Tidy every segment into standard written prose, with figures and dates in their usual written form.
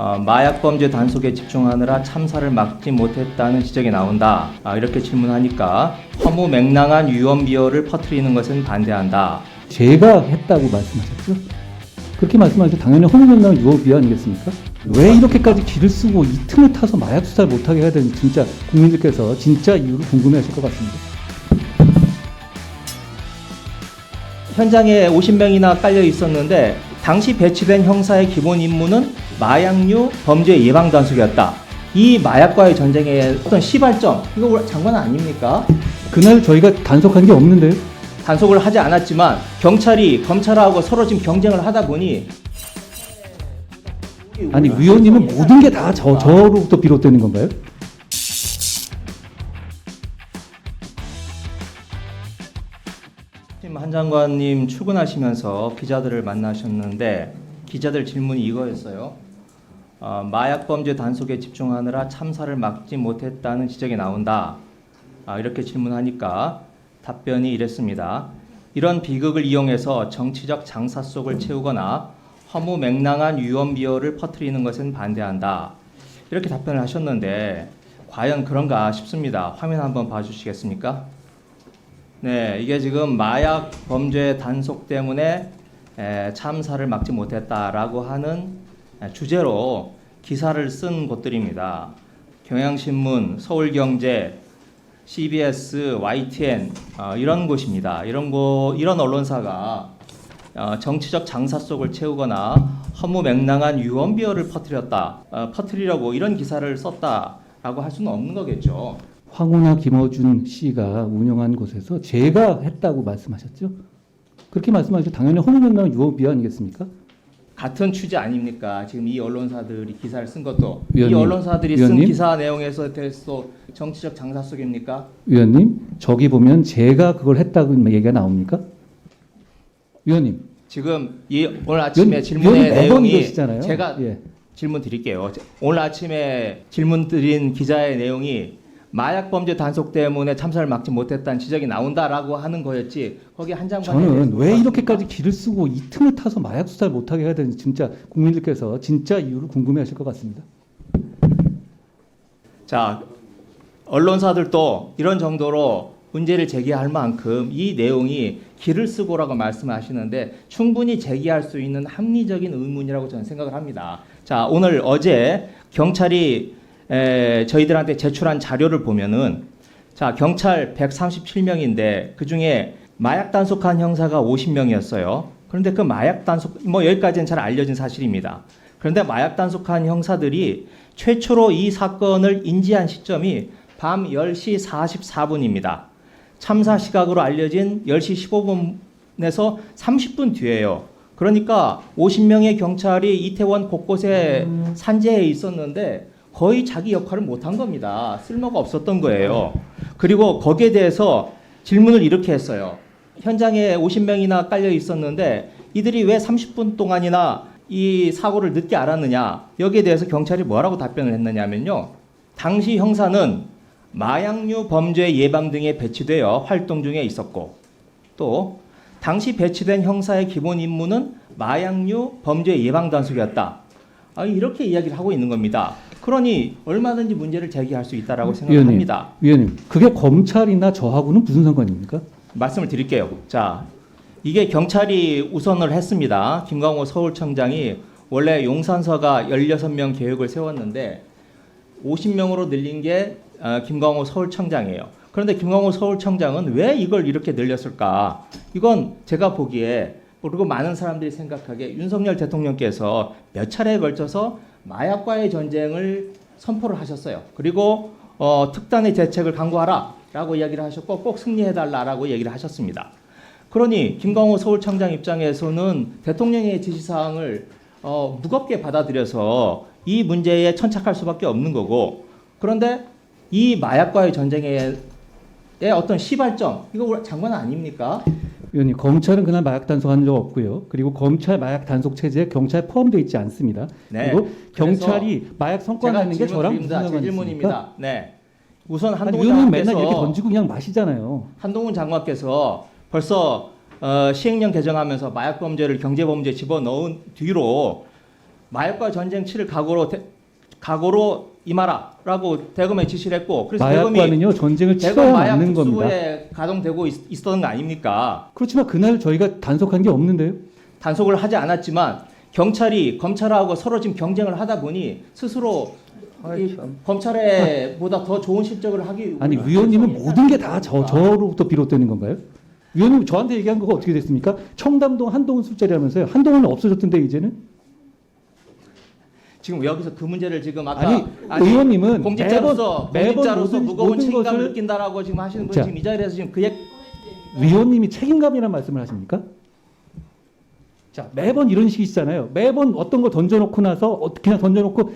마약 범죄 단속에 집중하느라 참사를 막지 못했다는 지적이 나온다. 이렇게 질문하니까 허무맹랑한 유언비어를 퍼뜨리는 것은 반대한다. 제가 했다고 말씀하셨죠? 그렇게 말씀하시면 당연히 허무맹랑한 유언비어 아니겠습니까? 왜 이렇게까지 기를 쓰고 이 틈을 타서 마약 수사를 못하게 해야 되는지 진짜 국민들께서 진짜 이유를 궁금해하실 것 같습니다. 현장에 50명이나 깔려 있었는데 당시 배치된 형사의 기본 임무는 마약류 범죄 예방 단속이었다. 이 마약과의 전쟁의 어떤 시발점, 이거 장관 아닙니까? 그날 저희가 단속한 게 없는데요. 단속을 하지 않았지만 경찰이 검찰하고 서로 지금 경쟁을 하다 보니 아니 위원님은 모든 게 다 저로부터 비롯되는 건가요? 지금 한 장관님 출근하시면서 기자들을 만나셨는데 기자들 질문이 이거였어요. 마약 범죄 단속에 집중하느라 참사를 막지 못했다는 지적이 나온다. 이렇게 질문하니까 답변이 이랬습니다. 이런 비극을 이용해서 정치적 장사 속을 채우거나 허무맹랑한 유언비어를 퍼뜨리는 것은 반대한다. 이렇게 답변을 하셨는데 과연 그런가 싶습니다. 화면 한번 봐주시겠습니까? 네, 이게 지금 마약 범죄 단속 때문에 참사를 막지 못했다라고 하는 주제로 기사를 쓴 곳들입니다. 경향신문, 서울경제, CBS, YTN 이런 곳입니다. 이런 언론사가 정치적 장사 속을 채우거나 허무맹랑한 유언비어를 퍼뜨리려고 이런 기사를 썼다라고 할 수는 없는 거겠죠. 황운하 김어준 씨가 운영한 곳에서 제가 했다고 말씀하셨죠? 그렇게 말씀하시면 당연히 허무맹랑한 유언비어 아니겠습니까? 같은 취지 아닙니까? 지금 이 언론사들이 기사를 쓴 것도 위원님, 이 언론사들이 위원님? 쓴 기사 내용에서 대해서 정치적 장사 속입니까? 위원님, 저기 보면 제가 그걸 했다고 얘기가 나옵니까? 위원님. 지금 오늘 아침에 위원님 질문의 매번 내용이 이러시잖아요. 제가 예. 질문 드릴게요. 오늘 아침에 질문 드린 기자의 내용이 마약 범죄 단속 때문에 참사를 막지 못했다는 지적이 나온다라고 하는 거였지. 거기 한 장관에 저는 왜 대해서 이렇게까지 기를 쓰고 이 틈을 타서 마약 수사를 못하게 해야 되는지 진짜 국민들께서 진짜 이유를 궁금해하실 것 같습니다. 자, 언론사들도 이런 정도로 문제를 제기할 만큼 이 내용이 기를 쓰고라고 말씀하시는데 충분히 제기할 수 있는 합리적인 의문이라고 저는 생각을 합니다. 자, 어제 경찰이 저희들한테 제출한 자료를 보면은 자, 경찰 137명인데 그 중에 마약 단속한 형사가 50명이었어요. 그런데 그 마약 단속 여기까지는 잘 알려진 사실입니다. 그런데 마약 단속한 형사들이 최초로 이 사건을 인지한 시점이 밤 10시 44분입니다. 참사 시각으로 알려진 10시 15분에서 30분 뒤에요. 그러니까 50명의 경찰이 이태원 곳곳에 산재해 있었는데 거의 자기 역할을 못한 겁니다. 쓸모가 없었던 거예요. 그리고 거기에 대해서 질문을 이렇게 했어요. 현장에 50명이나 깔려 있었는데 이들이 왜 30분 동안이나 이 사고를 늦게 알았느냐. 여기에 대해서 경찰이 뭐라고 답변을 했느냐면요. 당시 형사는 마약류 범죄 예방 등에 배치되어 활동 중에 있었고 또 당시 배치된 형사의 기본 임무는 마약류 범죄 예방 단속이었다. 이렇게 이야기를 하고 있는 겁니다. 그러니 얼마든지 문제를 제기할 수 있다라고 생각합니다. 위원님, 그게 검찰이나 저하고는 무슨 상관입니까? 말씀을 드릴게요. 자, 이게 경찰이 우선을 했습니다. 김광호 서울청장이 원래 용산서가 16명 계획을 세웠는데 50명으로 늘린 게 김광호 서울청장이에요. 그런데 김광호 서울청장은 왜 이걸 이렇게 늘렸을까? 이건 제가 보기에 그리고 많은 사람들이 생각하기에 윤석열 대통령께서 몇 차례에 걸쳐서 마약과의 전쟁을 선포를 하셨어요. 그리고 특단의 대책을 강구하라라고 이야기를 하셨고 꼭 승리해달라라고 얘기를 하셨습니다. 그러니 김광호 서울청장 입장에서는 대통령의 지시사항을 무겁게 받아들여서 이 문제에 천착할 수밖에 없는 거고 그런데 이 마약과의 전쟁의 어떤 시발점 이거 장관 아닙니까? 위원님, 검찰은 그날 마약 단속한 적 없고요. 그리고 검찰 마약 단속 체제에 경찰 포함되어 있지 않습니다. 네. 그리고 경찰이 마약 성과 내는 게 저랑 무슨 상관이 있습니까? 질문입니다. 네. 우선 위원님 맨날 이렇게 던지고 그냥 마시잖아요. 한동훈 장관께서 벌써 시행령 개정하면서 마약 범죄를 경제 범죄에 집어넣은 뒤로 마약과 전쟁 치를 각오로 임하라라고 대검에 지시를 했고 그래서 마약과는요 전쟁을 대검 치러야 마약 맞는 겁니다. 특수부에 가동되고 있었던 거 아닙니까? 그렇지만 그날 저희가 단속한 게 없는데요. 단속을 하지 않았지만 경찰이 검찰하고 서로 지금 경쟁을 하다 보니 스스로 검찰에보다 더 좋은 실적을 하기 아니 위원님은 모든 게 다 저로부터 비롯되는 건가요? 위원님 저한테 얘기한 거가 어떻게 됐습니까? 청담동 한동훈 술자리하면서요. 한동훈은 없어졌던데 이제는? 지금 여기서 그 문제를 지금 아까 아니, 의원님은 공직자로서 매번 무거운 모든 책임감을 것을- 느낀다라고 지금 하시는 분이 자, 지금 이 자리에서 지금 그 얘기 위원님이 책임감이라는 말씀을 하십니까? 자 매번 이런 식이시잖아요. 매번 어떤 거 던져놓고 나서 그냥 던져놓고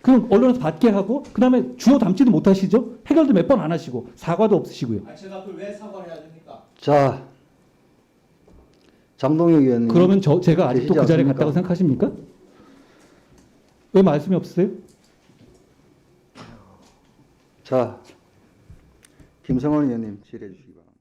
그럼 언론에서 받게 하고 그 다음에 주워 담지도 못하시죠? 해결도 몇 번 안 하시고 사과도 없으시고요. 제가 그걸 왜 사과를 해야 됩니까? 자, 장동혁 의원님. 그러면 제가 아직도 계시지 그 자리에 않습니까? 갔다고 생각하십니까? 왜 말씀이 없으세요? 자, 김성원 의원님 질의해 주시기 바랍니다.